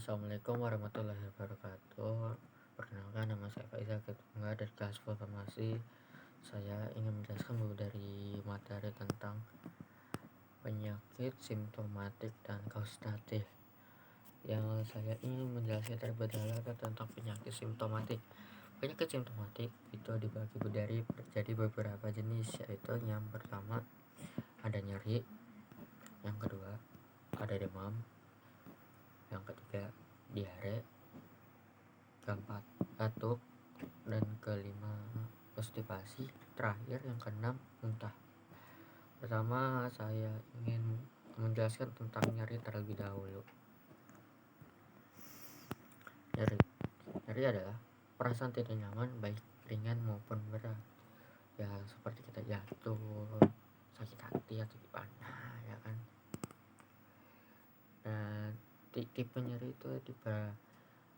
Assalamualaikum warahmatullahi wabarakatuh. Perkenalkan, nama saya Faizal Ketunggah dari kelas Farmasi. Saya ingin menjelaskan dulu dari materi tentang penyakit simptomatik dan kausatif. Yang saya ingin menjelaskan terlebih dahulu tentang penyakit simptomatik. Penyakit simptomatik itu dibagi dari jadi beberapa jenis, yaitu yang pertama ada nyeri, yang kedua ada demam, yang ketiga diare, keempat batuk, dan kelima konstipasi, terakhir yang keenam muntah. Pertama, saya ingin menjelaskan tentang nyeri terlebih dahulu. Nyeri adalah perasaan tidak nyaman baik ringan maupun berat, ya seperti kita jatuh, sakit hati atau gimana, ya kan. Dan tipe nyeri itu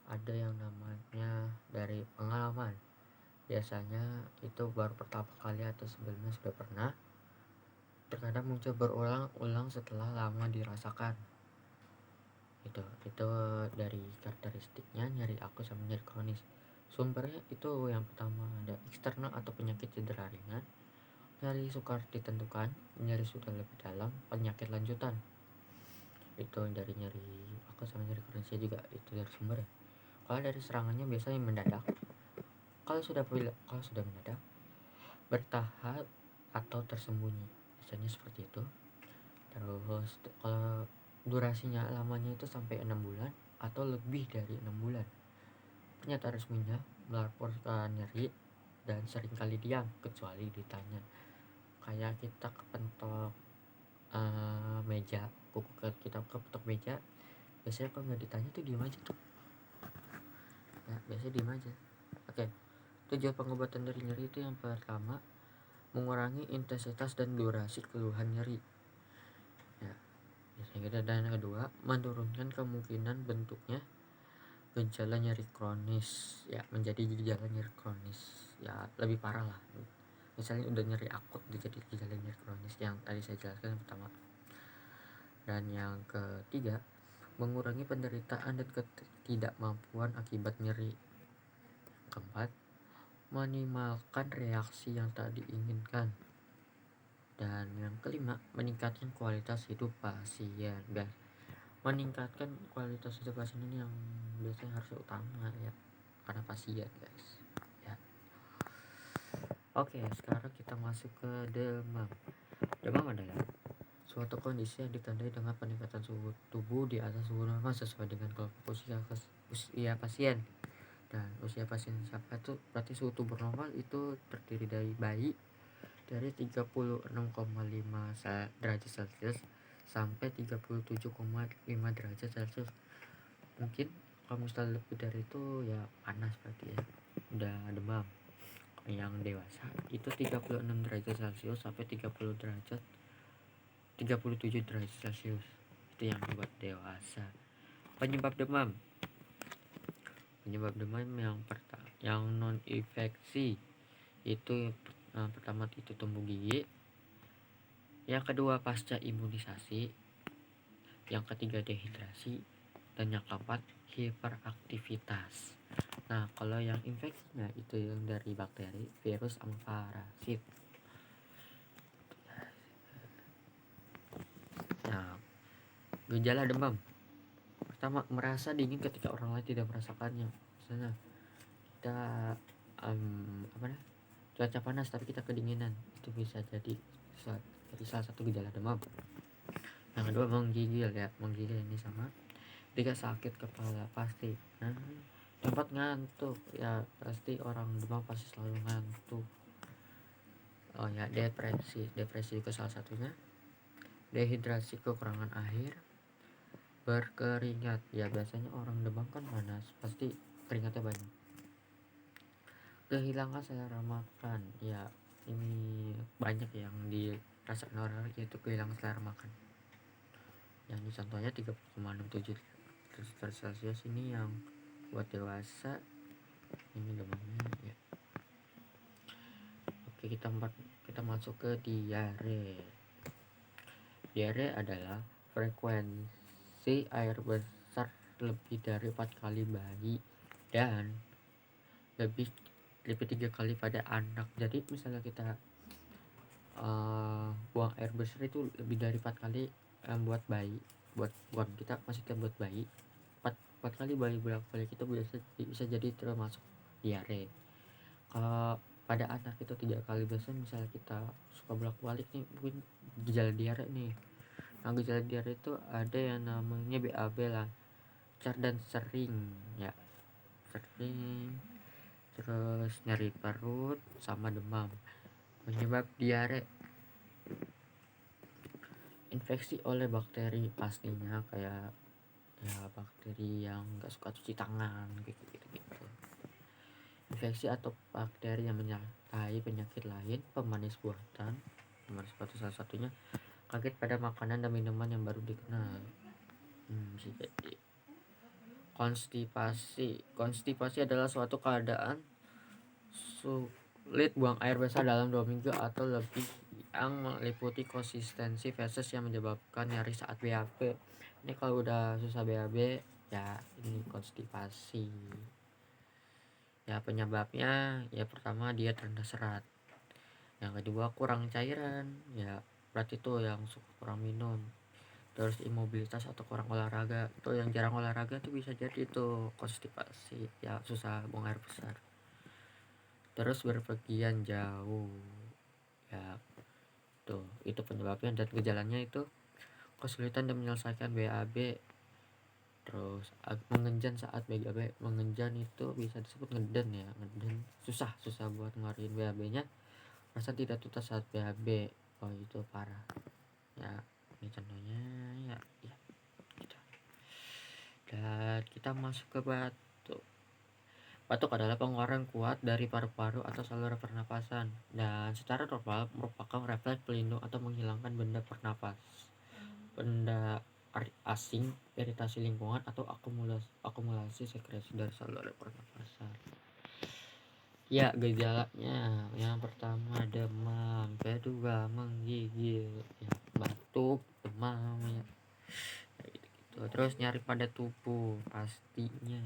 ada yang namanya dari pengalaman. Biasanya itu baru pertama kali atau sebelumnya sudah pernah. Terkadang muncul berulang-ulang setelah lama dirasakan. Itu dari karakteristiknya nyeri akut sama nyeri kronis. Sumbernya itu yang pertama ada eksternal atau penyakit cedera ringan, nyeri sukar ditentukan, nyeri sudah lebih dalam, penyakit lanjutan. Itu dari nyeri akut sama nyeri kronisnya juga itu dari sumber ya. Kalau dari serangannya biasanya mendadak. Kalau sudah mendadak, bertahap atau tersembunyi, biasanya seperti itu. Terus kalau durasinya lamanya itu sampai 6 bulan atau lebih dari 6 bulan. Pernyataan resminya melaporkan nyeri dan seringkali diam kecuali ditanya. Kayak kita kepentok meja, kita kepentok meja, biasanya kalau nggak ditanya tuh diam aja tuh. Ya, biasanya diam aja. Oke. Tujuan pengobatan dari nyeri itu yang pertama, mengurangi intensitas dan durasi keluhan nyeri. Ya, biasanya gitu. Dan yang kedua, menurunkan kemungkinan bentuknya gejala nyeri kronis, ya menjadi gejala nyeri kronis, ya lebih parah lah. Misalnya udah nyeri akut jadi gejala nyeri kronis yang tadi saya jelaskan yang pertama. Dan yang ketiga, mengurangi penderitaan dan ketidakmampuan akibat nyeri. Keempat, minimalkan reaksi yang tak diinginkan. Dan yang kelima, meningkatkan kualitas hidup pasien. Dan meningkatkan kualitas hidup pasien ini yang biasanya harus utama ya, karena pasien guys ya. Oke, sekarang kita masuk ke demam. Demam adalah suatu kondisi yang ditandai dengan peningkatan suhu tubuh di atas suhu normal sesuai dengan kelompok usia pasien. Dan usia pasien siapa itu berarti suhu tubuh normal itu terdiri dari bayi dari 36,5 derajat Celcius sampai 37,5 derajat Celcius. Mungkin kalau misalnya lebih dari itu ya panas berarti ya, udah demam. Yang dewasa itu 36 derajat Celcius sampai 37 derajat Celcius. Itu yang buat dewasa. Penyebab demam yang non infeksi itu pertama itu tumbuh gigi, yang kedua pasca imunisasi, yang ketiga dehidrasi, dan yang keempat hiperaktivitas. Nah, kalau yang infeksinya itu yang dari bakteri, virus, sama parasit. Nah, gejala demam pertama, merasa dingin ketika orang lain tidak merasakannya. Misalnya kita cuaca panas tapi kita kedinginan, itu bisa jadi salah satu gejala demam. Yang kedua, menggigil ini sama. Tiga, sakit kepala pasti. Nah, tempat ngantuk ya, pasti orang demam pasti selalu ngantuk. Oh ya, depresi juga salah satunya. Dehidrasi, kekurangan air. Berkeringat, ya biasanya orang demam kan panas, pasti keringatnya banyak. Kehilangan selera makan, ya ini banyak yang dirasakan orang, yaitu kehilangan selera makan. Yang ini contohnya 30,67 derajat Celcius ini yang buat dewasa, ini demamnya ya. Oke, kita masuk ke diare. Diare adalah frekuensi air besar lebih dari 4 kali bayi dan lebih 3 kali pada anak. Jadi misalnya kita buang air besar itu lebih dari 4 kali buat bayi, buat kita maksudnya buat bayi 4 kali bayi bolak-balik itu bisa jadi termasuk diare. Kalau pada anak itu 3 kali, biasanya misalnya kita suka bolak-balik nih mungkin gejala diare nih. Nah, gejala diare itu ada yang namanya BAB, lancar dan sering ya, sering, terus nyeri perut sama demam. Penyebab diare infeksi oleh bakteri pastinya, kayak ya bakteri yang gak suka cuci tangan gitu. Infeksi atau bakteri yang menyertai penyakit lain, pemanis buatan, salah satunya, kaget pada makanan dan minuman yang baru dikenal. Bisa jadi konstipasi adalah suatu keadaan sulit buang air besar dalam 2 minggu atau lebih yang meliputi konsistensi feses yang menyebabkan nyeri saat BAB. Ini kalau udah susah BAB ya ini konstipasi. Ya penyebabnya ya pertama dia rendah serat, yang kedua kurang cairan, ya berarti itu yang suka kurang minum, terus imobilitas atau kurang olahraga. Itu yang jarang olahraga tuh bisa jadi itu konstipasi, ya susah buang air besar. Terus berpergian jauh, ya tuh itu penyebabnya. Dan gejalanya itu kesulitan dan menyelesaikan BAB, terus mengenjan saat BAB. Mengenjan itu bisa disebut ngeden ya, ngeden, susah buat ngeluarin BAB nya, rasa tidak tuntas saat BAB. Oh itu parah ya, ini contohnya ya gitu. Dan kita masuk ke batuk. Batuk adalah pengeluaran kuat dari paru-paru atau saluran pernapasan, dan secara normal merupakan refleks pelindung atau menghilangkan benda asing, iritasi lingkungan, atau akumulasi sekresi dari saluran pernapasan. Ya gejalanya yang pertama demam, kedua menggigil, ya, batuk, demam ya, gitu. Terus nyari pada tubuh pastinya.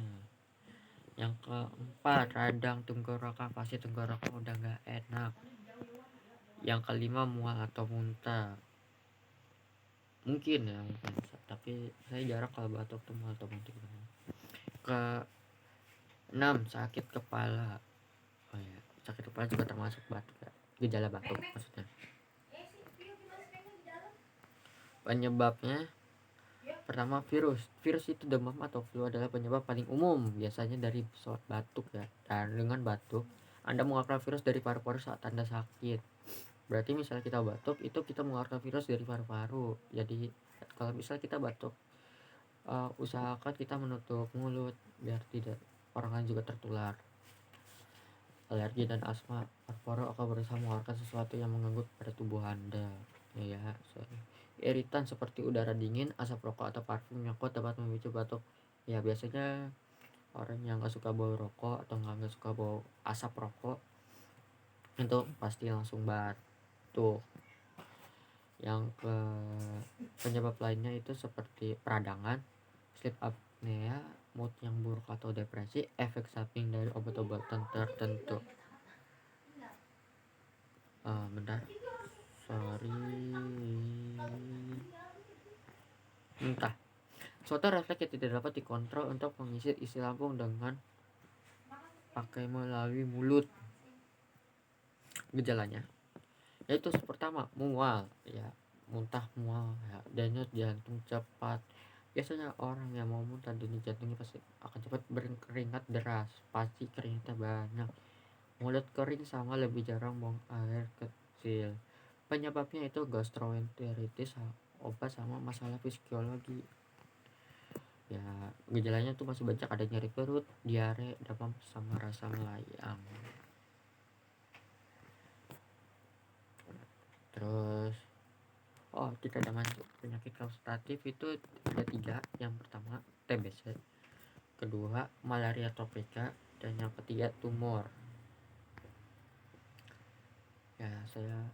Yang keempat radang tenggorokan, pasti tenggorokan udah nggak enak. Yang kelima mual atau muntah, mungkin ya mungkin, tapi saya jarang kalau batuk tuh mual atau muntah. Ke 6 sakit kepala. Oh ya, sakit kepala juga termasuk batuk ya, gejala batuk maksudnya. Penyebabnya pertama virus itu demam atau flu adalah penyebab paling umum, biasanya dari suatu batuk ya. Dan dengan batuk Anda mengeluarkan virus dari paru-paru saat Anda sakit. Berarti misalnya kita batuk itu kita mengeluarkan virus dari paru-paru. Jadi kalau misalnya kita batuk, usahakan kita menutup mulut biar tidak orang lain juga tertular. Alergi dan asma, paru-paru akan berusaha mengeluarkan sesuatu yang mengganggu pada tubuh Anda. Iritan seperti udara dingin, asap rokok atau parfum yang kuat dapat memicu batuk. Ya biasanya orang yang nggak suka bau rokok atau nggak suka bau asap rokok itu pasti langsung batuk. Yang ke penyebab lainnya itu seperti peradangan, sleep apnea, mood yang buruk atau depresi, efek samping dari obat-obatan tertentu. Bentar, sorry. Muntah, suatu refleks yang tidak dapat dikontrol untuk mengisi isi lambung dengan pakai melalui mulut. Gejalanya yaitu pertama mual ya, muntah, mual ya, denyut jantung cepat. Biasanya orang yang mau muntah denyut jantungnya pasti akan cepat, berkeringat deras, pasti keringatnya banyak, mulut kering sama lebih jarang buang air kecil. Penyebabnya itu gastroenteritis, obat sama masalah fisiologi. Ya gejalanya tuh masih banyak, ada nyeri perut, diare, demam sama rasa melayang. Terus kita ada masuk penyakit kausatif itu ada 3. Yang pertama TBC, kedua malaria tropika, dan yang ketiga tumor. Ya saya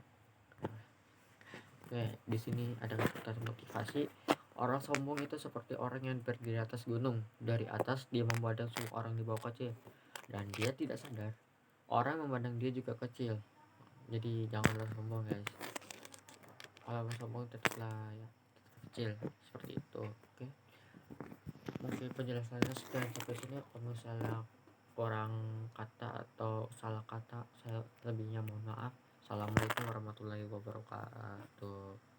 di sini ada kata motivasi Orang sombong itu seperti orang yang berdiri di atas gunung. Dari atas dia memandang semua orang di bawah kecil, dan dia tidak sadar orang memandang dia juga kecil. Jadi janganlah sombong guys. Kalau sombong tetaplah ya kecil seperti itu. Oke, mungkin penjelasannya sekian sampai sini. Kalau misalnya kurang kata atau salah kata, saya lebihnya mohon maaf. Assalamualaikum warahmatullahi wabarakatuh.